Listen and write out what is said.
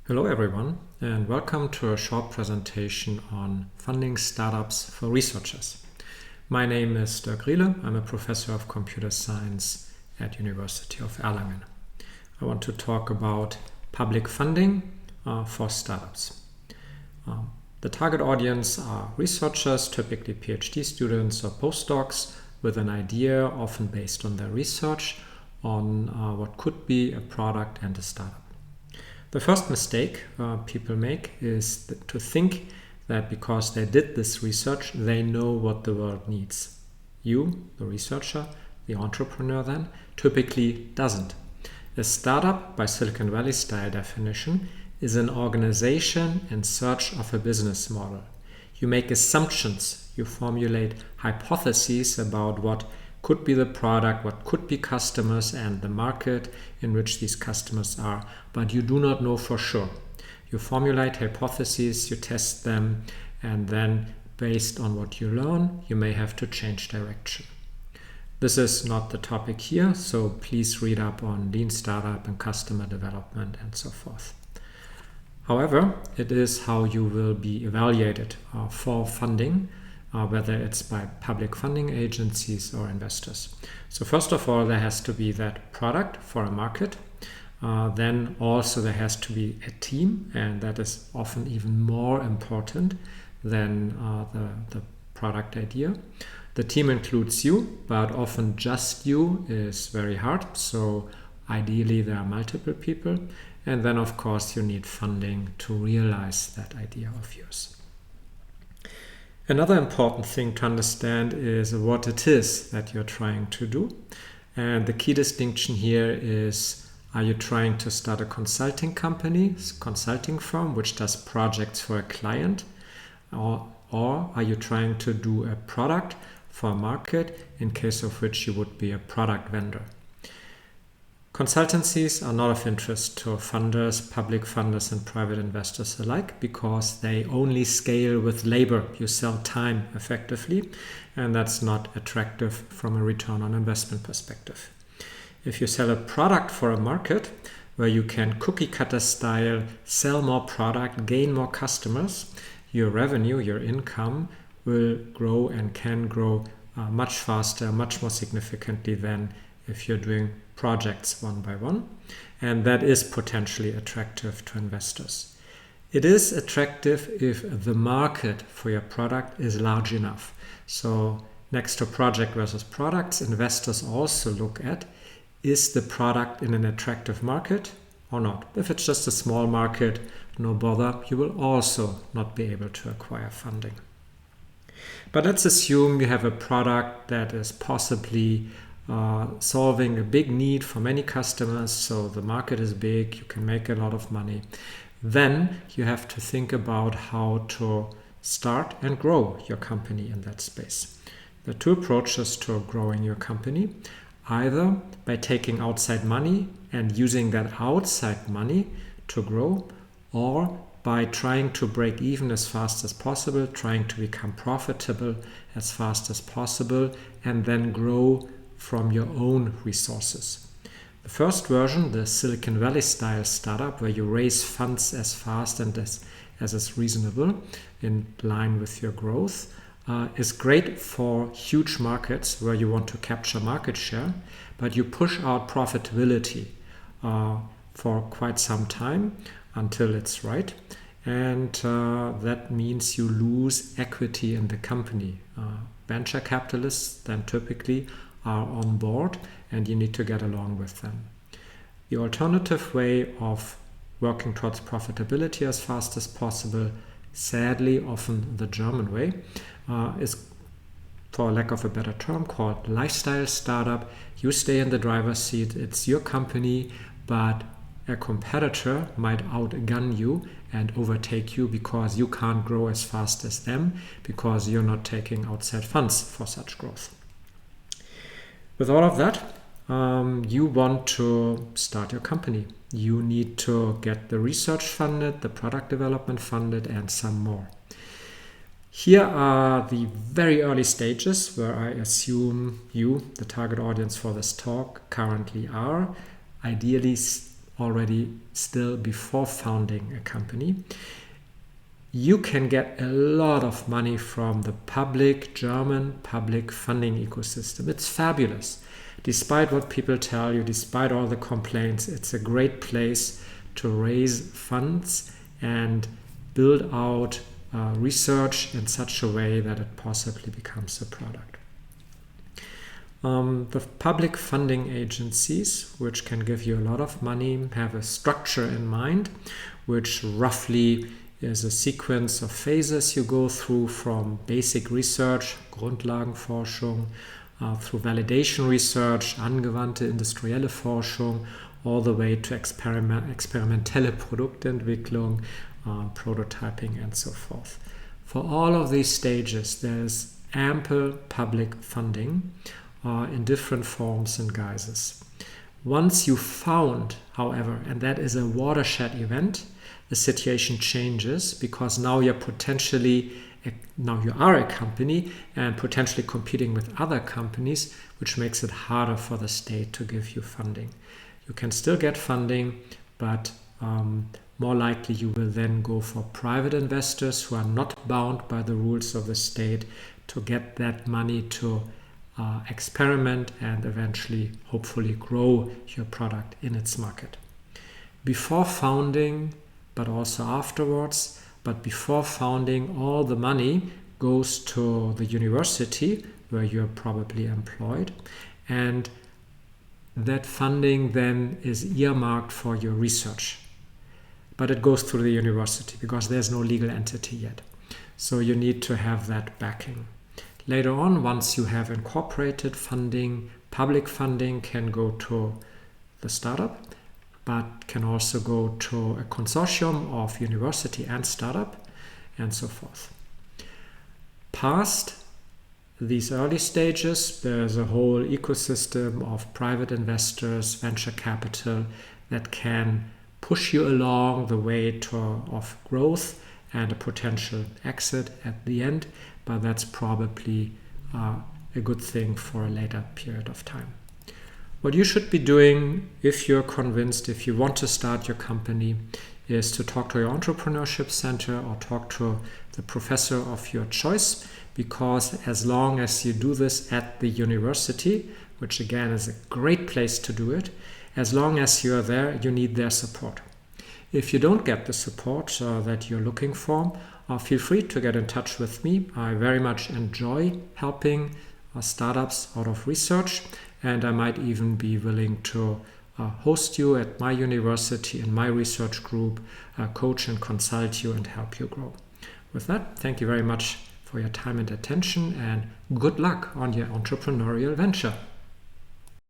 Hello everyone, and welcome to a short presentation on funding startups for researchers. My name is Dirk Riehle. I'm a professor of computer science at University of Erlangen. I want to talk about public funding for startups. The target audience are researchers, typically PhD students or postdocs, with an idea, often based on their research, on what could be a product and a startup. The first mistake people make is to think that because they did this research, they know what the world needs. You, the researcher, the entrepreneur then, typically doesn't. A startup, by Silicon Valley style definition, is an organization in search of a business model. You make assumptions, you formulate hypotheses about what could be the product, what could be customers and the market in which these customers are, but you do not know for sure. You formulate hypotheses, you test them, and then based on what you learn, you may have to change direction. This is not the topic here, so please read up on lean startup and customer development and so forth. However, it is how you will be evaluated for funding, whether it's by public funding agencies or investors. So first of all, there has to be that product for a market. Then also there has to be a team, and that is often even more important than the product idea. The team includes you, but often just you is very hard. So ideally there are multiple people. And then of course you need funding to realize that idea of yours. Another important thing to understand is what it is that you're trying to do. And the key distinction here is, are you trying to start a consulting company, consulting firm, which does projects for a client? Or are you trying to do a product for a market, in case of which you would be a product vendor? Consultancies are not of interest to funders, public funders and private investors alike, because they only scale with labor. You sell time effectively, and that's not attractive from a return on investment perspective. If you sell a product for a market where you can cookie cutter style sell more product, gain more customers, your revenue, your income will grow and can grow much faster, much more significantly than if you're doing projects one by one, and that is potentially attractive to investors. It is attractive if the market for your product is large enough. So next to project versus products, investors also look at, is the product in an attractive market or not? If it's just a small market, no bother, you will also not be able to acquire funding. But let's assume you have a product that is possibly solving a big need for many customers, so the market is big, you can make a lot of money. Then you have to think about how to start and grow your company in that space. There are two approaches to growing your company: either by taking outside money and using that outside money to grow, or by trying to break even as fast as possible, trying to become profitable as fast as possible, and then grow from your own resources. The first version, the Silicon Valley style startup, where you raise funds as fast and as is reasonable in line with your growth, is great for huge markets where you want to capture market share, but you push out profitability for quite some time until it's right. And that means you lose equity in the company. Venture capitalists then typically are on board, and you need to get along with them. The alternative way of working towards profitability as fast as possible, sadly often the German way, is, for lack of a better term, called lifestyle startup. You stay in the driver's seat, it's your company, but a competitor might outgun you and overtake you because you can't grow as fast as them, because you're not taking outside funds for such growth. With all of that, you want to start your company. You need to get the research funded, the product development funded, and some more. Here are the very early stages where I assume you, the target audience for this talk, currently are. Ideally already still before founding a company, you can get a lot of money from the German public funding ecosystem. It's fabulous. Despite what people tell you, despite all the complaints, it's a great place to raise funds and build out research in such a way that it possibly becomes a product. The public funding agencies, which can give you a lot of money, have a structure in mind, which roughly is a sequence of phases you go through, from basic research, Grundlagenforschung, through validation research, angewandte industrielle Forschung, all the way to experimentelle Produktentwicklung, prototyping, and so forth. For all of these stages, there's ample public funding in different forms and guises. Once you found, however, and that is a watershed event, the situation changes, because now you are a company and potentially competing with other companies, which makes it harder for the state to give you funding. You can still get funding, but more likely you will then go for private investors who are not bound by the rules of the state to get that money to experiment and eventually, hopefully, grow your product in its market. Before founding, but also afterwards, but before founding, all the money goes to the university where you're probably employed, and that funding then is earmarked for your research. But it goes through the university because there's no legal entity yet. So you need to have that backing. Later on, once you have incorporated funding, public funding can go to the startup, but can also go to a consortium of university and startup, and so forth. Past these early stages, there's a whole ecosystem of private investors, venture capital, that can push you along the way of growth and a potential exit at the end, but that's probably a good thing for a later period of time. What you should be doing if you're convinced, if you want to start your company, is to talk to your entrepreneurship center or talk to the professor of your choice, because as long as you do this at the university, which again is a great place to do it, as long as you're there, you need their support. If you don't get the support that you're looking for, feel free to get in touch with me. I very much enjoy helping startups out of research, and I might even be willing to host you at my university in my research group, coach and consult you and help you grow. With that, thank you very much for your time and attention, and good luck on your entrepreneurial venture.